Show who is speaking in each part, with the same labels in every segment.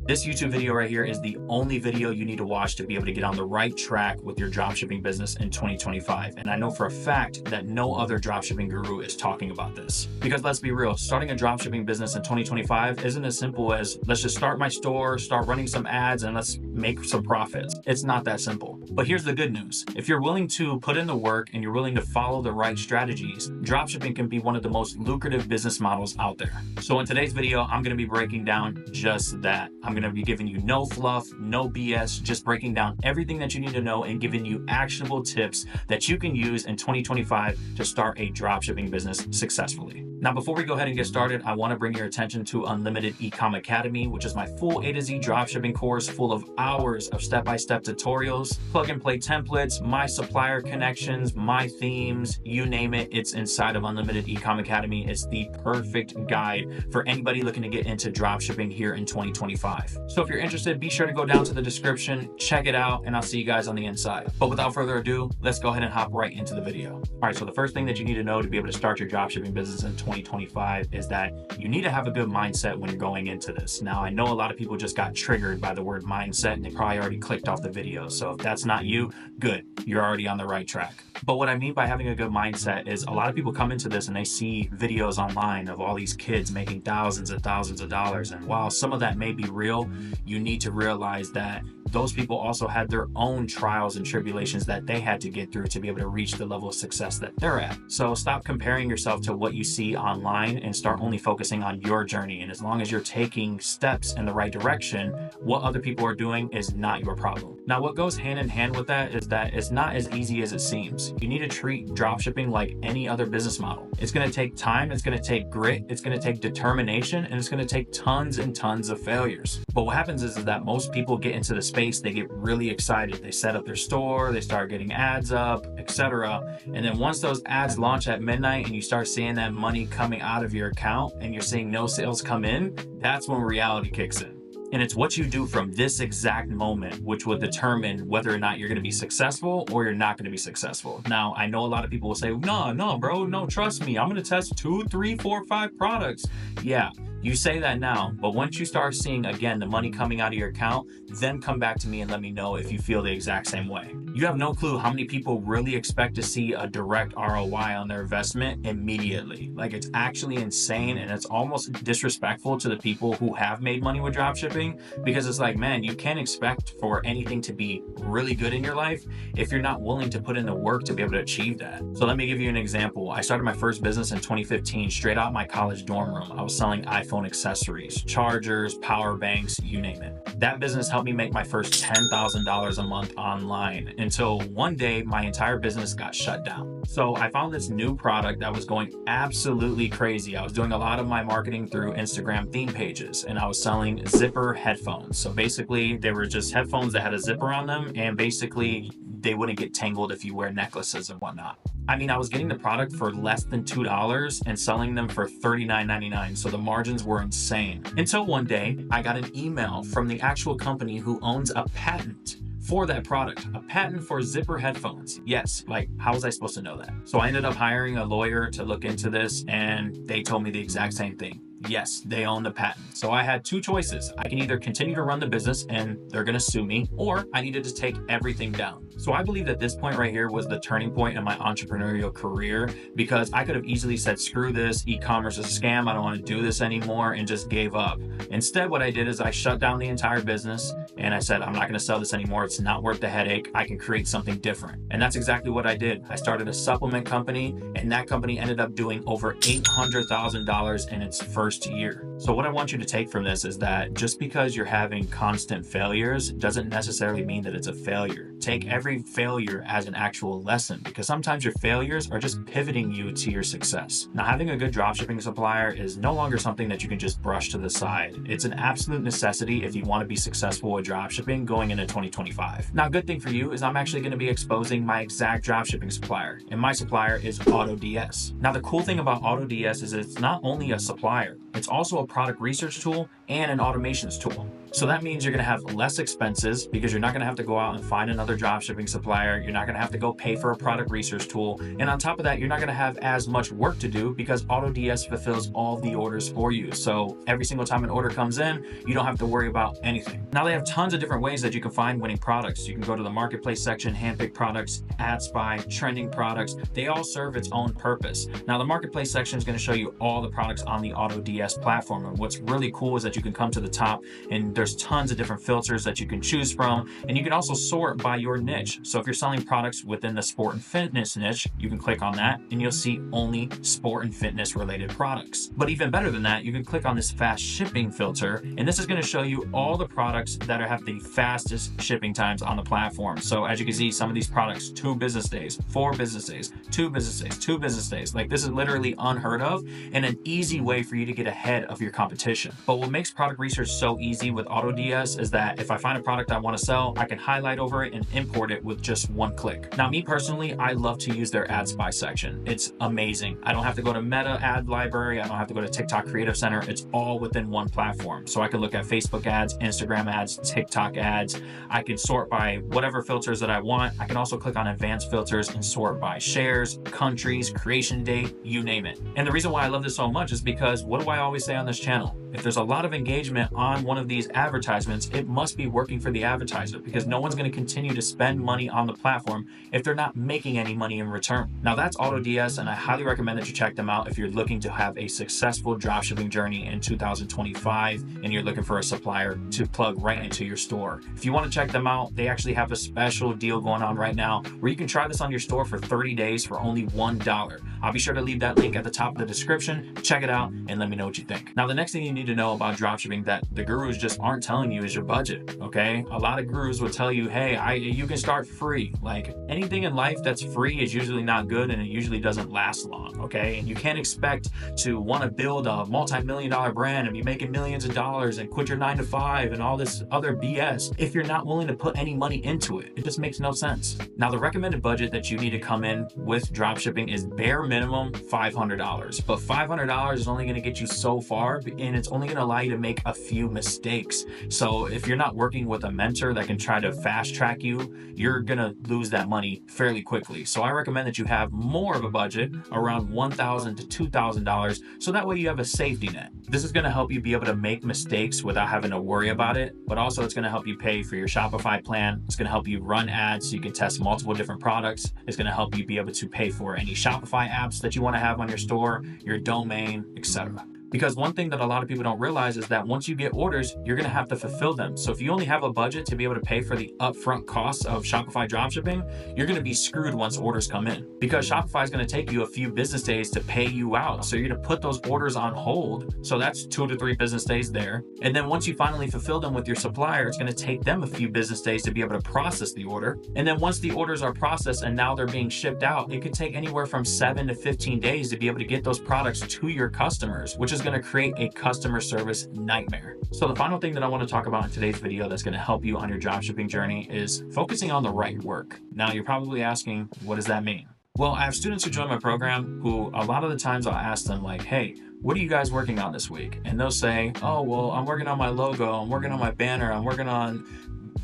Speaker 1: This YouTube video right here is the only video you need to watch to be able to get on the right track with your dropshipping business in 2025. And I know for a fact that no other dropshipping guru is talking about this. Because let's be real, starting a dropshipping business in 2025 isn't as simple as let's just start my store, start running some ads, and let's make some profits. It's not that simple. But here's the good news. If you're willing to put in the work and you're willing to follow the right strategies, dropshipping can be one of the most lucrative business models out there. So in today's video, I'm going to be breaking down just that. I'm going to be giving you no fluff, no BS, just breaking down everything that you need to know and giving you actionable tips that you can use in 2025 to start a dropshipping business successfully. Now, before we go ahead and get started, I want to bring your attention to Unlimited Ecom Academy, which is my full A to Z dropshipping course full of hours of step-by-step tutorials, plug and play templates, my supplier connections, my themes, you name it, it's inside of Unlimited Ecom Academy. It's the perfect guide for anybody looking to get into dropshipping here in 2025. So if you're interested, be sure to go down to the description, check it out, and I'll see you guys on the inside. But without further ado, let's go ahead and hop right into the video. All right, so the first thing that you need to know to be able to start your dropshipping business in 2025 is that you need to have a good mindset when you're going into this. Now, I know a lot of people just got triggered by the word mindset and they probably already clicked off the video. So if that's not you, good, you're already on the right track. But what I mean by having a good mindset is a lot of people come into this and they see videos online of all these kids making thousands of dollars. And while some of that may be real, you need to realize that those people also had their own trials and tribulations that they had to get through to be able to reach the level of success that they're at. So stop comparing yourself to what you see online and start only focusing on your journey. And as long as you're taking steps in the right direction, what other people are doing is not your problem. Now, what goes hand in hand with that is that it's not as easy as it seems. You need to treat dropshipping like any other business model. It's going to take time, it's going to take grit, it's going to take determination, and it's going to take tons and tons of failures. But what happens is that most people get into the space, they get really excited. They set up their store, they start getting ads up, etc. And then once those ads launch at midnight and you start seeing that money coming out of your account and you're seeing no sales come in, that's when reality kicks in. And it's what you do from this exact moment which will determine whether or not you're going to be successful or you're not going to be successful. Now, I know a lot of people will say, no, bro, no, trust me. I'm going to test 2, 3, 4, 5 products. Yeah, you say that now, but once you start seeing, again, the money coming out of your account, then come back to me and let me know if you feel the exact same way. You have no clue how many people really expect to see a direct ROI on their investment immediately. Like, it's actually insane, and it's almost disrespectful to the people who have made money with dropshipping, because it's like, man, you can't expect for anything to be really good in your life if you're not willing to put in the work to be able to achieve that. So let me give you an example. I started my first business in 2015, straight out my college dorm room. I was selling iPhone accessories, chargers, power banks, you name it. That business helped me make my first $10,000 a month online until one day my entire business got shut down. So I found this new product that was going absolutely crazy. I was doing a lot of my marketing through Instagram theme pages, and I was selling zipper headphones. So basically they were just headphones that had a zipper on them, and basically they wouldn't get tangled if you wear necklaces and whatnot. I mean, I was getting the product for less than $2 and selling them for $39.99. So the margins were insane. Until one day I got an email from the actual company who owns a patent for that product, a patent for zipper headphones. Yes, like, how was I supposed to know that? So I ended up hiring a lawyer to look into this, and they told me the exact same thing. Yes, they own the patent. So I had two choices. I can either continue to run the business and they're going to sue me, or I needed to take everything down. So I believe that this point right here was the turning point in my entrepreneurial career, because I could have easily said, screw this, e-commerce is a scam, I don't want to do this anymore, and just gave up. Instead, what I did is I shut down the entire business and I said, I'm not going to sell this anymore. It's not worth the headache. I can create something different. And that's exactly what I did. I started a supplement company, and that company ended up doing over $800,000 in its first year. So what I want you to take from this is that just because you're having constant failures doesn't necessarily mean that it's a failure. Take every failure as an actual lesson, because sometimes your failures are just pivoting you to your success. Now, having a good dropshipping supplier is no longer something that you can just brush to the side. It's an absolute necessity if you want to be successful with dropshipping going into 2025. Now, good thing for you is I'm actually going to be exposing my exact dropshipping supplier, and my supplier is AutoDS. Now, the cool thing about AutoDS is it's not only a supplier, it's also a product research tool and an automations tool. So that means you're going to have less expenses because you're not going to have to go out and find another dropshipping supplier. You're not going to have to go pay for a product research tool. And on top of that, you're not going to have as much work to do because AutoDS fulfills all the orders for you. So every single time an order comes in, you don't have to worry about anything. Now they have tons of different ways that you can find winning products. You can go to the marketplace section, handpick products, ad spy, trending products. They all serve its own purpose. Now the marketplace section is going to show you all the products on the AutoDS platform. And what's really cool is that you can come to the top and there's tons of different filters that you can choose from. And you can also sort by your niche. So if you're selling products within the sport and fitness niche, you can click on that and you'll see only sport and fitness related products. But even better than that, you can click on this fast shipping filter, and this is going to show you all the products that have the fastest shipping times on the platform. So as you can see, some of these products, 2 business days, 4 business days, 2 business days, 2 business days. Like this is literally unheard of and an easy way for you to get ahead of your competition. But what makes product research so easy with AutoDS is that if I find a product I want to sell, I can highlight over it and import it with just one click. Now, me personally, I love to use their ad spy section. It's amazing. I don't have to go to Meta ad library. I don't have to go to TikTok Creative Center. It's all within one platform. So I can look at Facebook ads, Instagram ads, TikTok ads. I can sort by whatever filters that I want. I can also click on advanced filters and sort by shares, countries, creation date, you name it. And the reason why I love this so much is because what do I always say on this channel? If there's a lot of engagement on one of these advertisements, it must be working for the advertiser because no one's going to continue to spend money on the platform if they're not making any money in return. Now that's AutoDS, and I highly recommend that you check them out if you're looking to have a successful dropshipping journey in 2025 and you're looking for a supplier to plug right into your store. If you want to check them out, they actually have a special deal going on right now where you can try this on your store for 30 days for only $1. I'll be sure to leave that link at the top of the description. Check it out and let me know what you think. Now, the next thing you need to know about dropshipping that the gurus just aren't telling you is your budget, okay? A lot of gurus will tell you, hey, you can start free. Like anything in life that's free is usually not good and it usually doesn't last long, okay? And you can't expect to want to build a multi-million-dollar brand and be making millions of dollars and quit your 9-to-5 and all this other BS if you're not willing to put any money into it. It just makes no sense. Now, the recommended budget that you need to come in with dropshipping is bare minimum $500. But $500 is only going to get you so far, and it's only going to allow you to make a few mistakes. So if you're not working with a mentor that can try to fast track you, you're going to lose that money fairly quickly. So I recommend that you have more of a budget, around $1,000 to $2,000, so that way you have a safety net. This is going to help you be able to make mistakes without having to worry about it, but also it's going to help you pay for your Shopify plan. It's going to help you run ads so you can test multiple different products. It's going to help you be able to pay for any Shopify apps that you want to have on your store, your domain, etc. Because one thing that a lot of people don't realize is that once you get orders, you're going to have to fulfill them. So if you only have a budget to be able to pay for the upfront costs of Shopify dropshipping, you're going to be screwed once orders come in because Shopify is going to take you a few business days to pay you out. So you're going to put those orders on hold. So that's 2 to 3 business days there. And then once you finally fulfill them with your supplier, it's going to take them a few business days to be able to process the order. And then once the orders are processed and now they're being shipped out, it could take anywhere from 7 to 15 days to be able to get those products to your customers, which is going to create a customer service nightmare. So the final thing that I want to talk about in today's video that's going to help you on your dropshipping journey is focusing on the right work. Now you're probably asking, what does that mean? Well, I have students who join my program who a lot of the times I'll ask them like, hey, what are you guys working on this week? And they'll say, oh, well, I'm working on my logo, I'm working on my banner,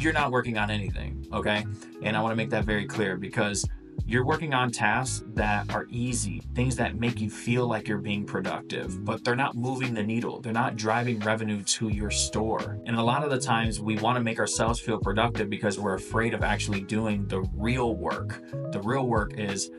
Speaker 1: you're not working on anything, okay? And I want to make that very clear because you're working on tasks that are easy, things that make you feel like you're being productive, but they're not moving the needle. They're not driving revenue to your store. And a lot of the times we want to make ourselves feel productive because we're afraid of actually doing the real work. The real work is,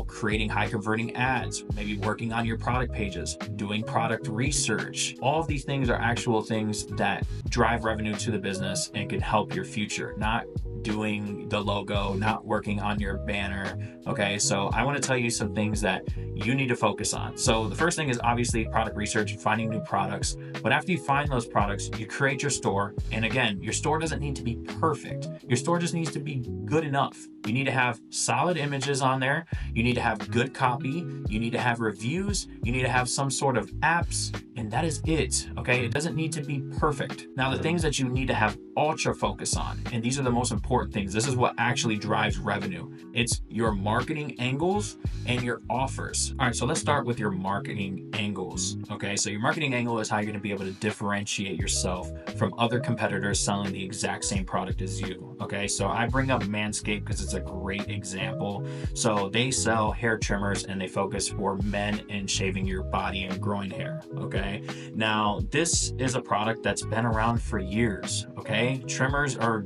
Speaker 1: creating high converting ads, maybe working on your product pages, doing product research. All of these things are actual things that drive revenue to the business and can help your future, not doing the logo, not working on your banner. Okay, so I want to tell you some things that you need to focus on. So the first thing is obviously product research, finding new products. But after you find those products, you create your store. And again, your store doesn't need to be perfect. Your store just needs to be good enough. You need to have solid images on there. You need to have good copy. You need to have reviews. You need to have some sort of apps. And that is it, okay? It doesn't need to be perfect. Now, the things that you need to have ultra focus on, and these are the most important things. This is what actually drives revenue. It's your marketing angles and your offers. All right, so let's start with your marketing angles. Okay, so your marketing angle is how you're going to be able to differentiate yourself from other competitors selling the exact same product as you. Okay, so I bring up Manscaped because it's a great example. So they sell hair trimmers and they focus for men and shaving your body and growing hair. Okay, now this is a product that's been around for years. Okay, trimmers are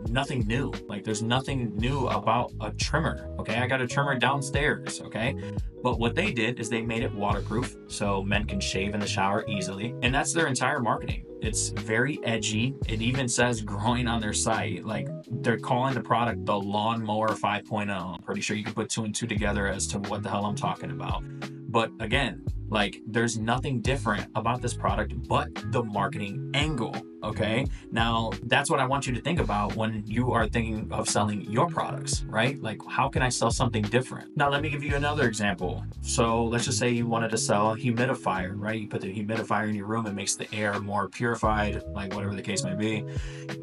Speaker 1: nothing new. Like, there's nothing new about a trimmer. Okay, I got a trimmer downstairs. Okay, but what they did is they made it waterproof so men can shave in the shower easily, and that's their entire marketing. It's very edgy. It even says growing on their site. Like, they're calling the product the Lawnmower 5.0. I'm pretty sure you can put two and two together as to what the hell I'm talking about. But again, like, there's nothing different about this product but the marketing angle. Okay, now that's what I want you to think about when you are thinking of selling your products, right? Like, how can I sell something different? Now, let me give you another example. So let's just say you wanted to sell a humidifier, right? You put the humidifier in your room, it makes the air more purified, like whatever the case may be.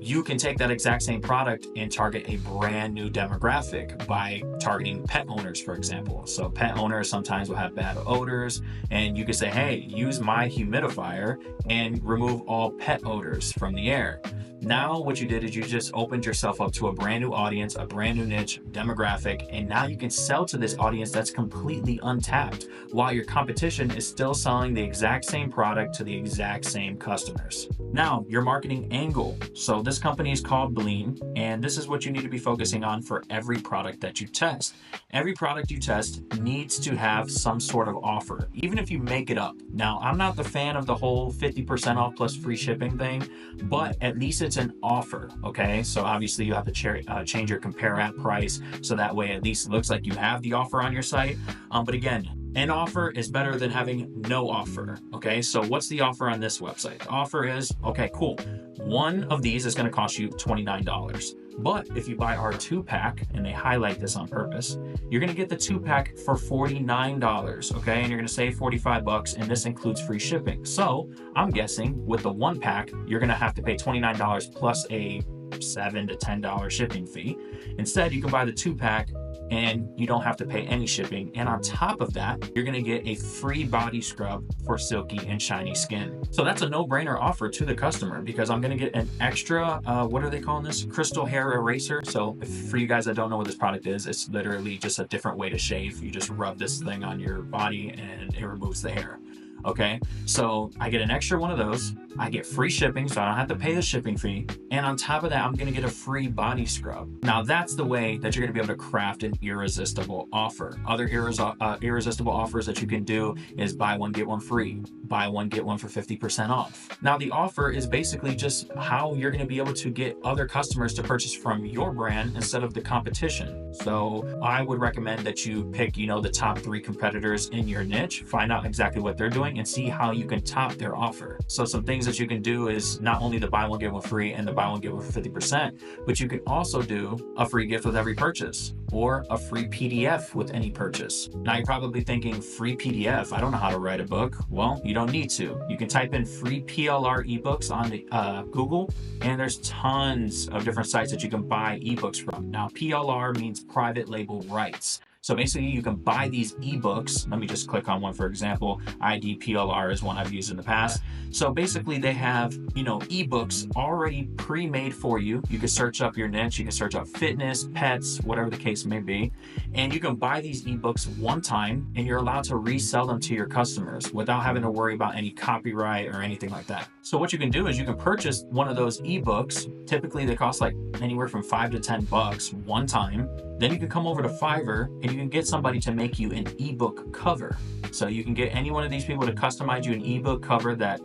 Speaker 1: You can take that exact same product and target a brand new demographic by targeting pet owners, for example. So pet owners sometimes will have bad odors, and you could say, hey, use my humidifier and remove all pet odors from the air. Now what you did is you just opened yourself up to a brand new audience, a brand new niche demographic, and now you can sell to this audience that's completely untapped, while your competition is still selling the exact same product to the exact same customers. Now, your marketing angle. So this company is called Bleen, and this is what you need to be focusing on for every product that you test. Every product you test needs to have some sort of offer, even if you make it up. Now, I'm not the fan of the whole 50% off plus free shipping thing, but at least it's an offer. Okay, so obviously you have to change your compare at price so that way at least it looks like you have the offer on your site. But again, an offer is better than having no offer. Okay, so what's the offer on this website? The offer is, okay, cool. One of these is going to cost you $29. But if you buy our 2-pack, and they highlight this on purpose, you're going to get the 2-pack for $49, okay? And you're going to save $45, and this includes free shipping. So I'm guessing with the 1-pack, you're going to have to pay $29 plus a $7 to $10 shipping fee. Instead, you can buy the 2-pack and you don't have to pay any shipping. And on top of that, you're gonna get a free body scrub for silky and shiny skin. So that's a no-brainer offer to the customer because I'm gonna get an extra, what are they calling this? Crystal hair eraser. So for you guys that don't know what this product is, it's literally just a different way to shave. You just rub this thing on your body and it removes the hair. Okay, so I get an extra one of those. I get free shipping, so I don't have to pay the shipping fee. And on top of that, I'm gonna get a free body scrub. Now that's the way that you're gonna be able to craft an irresistible offer. Other irresistible offers that you can do is buy one, get one free. Buy one, get one for 50% off. Now the offer is basically just how you're gonna be able to get other customers to purchase from your brand instead of the competition. So I would recommend that you pick, the top 3 competitors in your niche, find out exactly what they're doing and see how you can top their offer. So some things that you can do is not only the buy one, get one free and the buy one, get one for 50%, but you can also do a free gift with every purchase or a free PDF with any purchase. Now you're probably thinking, free PDF? I don't know how to write a book. Well, you don't need to. You can type in free PLR ebooks on Google, and there's tons of different sites that you can buy ebooks from. Now, PLR means private label rights. So basically you can buy these ebooks. Let me just click on one, for example. IDPLR is one I've used in the past. So basically they have, ebooks already pre-made for you. You can search up your niche, you can search up fitness, pets, whatever the case may be. And you can buy these ebooks one time and you're allowed to resell them to your customers without having to worry about any copyright or anything like that. So what you can do is you can purchase one of those ebooks. Typically they cost like anywhere from $5 to $10 one time. Then you can come over to Fiverr and you can get somebody to make you an ebook cover. So you can get any one of these people to customize you an ebook cover that,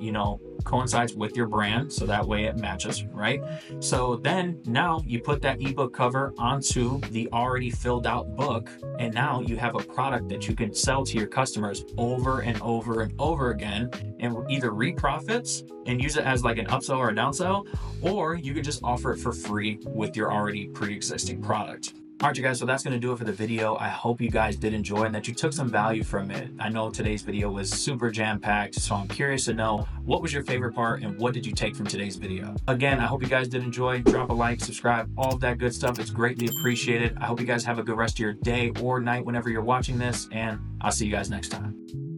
Speaker 1: coincides with your brand. So that way it matches, right? So then now you put that ebook cover onto the already filled out book. And now you have a product that you can sell to your customers over and over and over again and either reap profits and use it as like an upsell or a downsell, or you could just offer it for free with your already pre-existing product. All right, you guys, so that's going to do it for the video. I hope you guys did enjoy and that you took some value from it. I know today's video was super jam-packed, so I'm curious to know what was your favorite part and what did you take from today's video? Again, I hope you guys did enjoy. Drop a like, subscribe, all of that good stuff. It's greatly appreciated. I hope you guys have a good rest of your day or night whenever you're watching this, and I'll see you guys next time.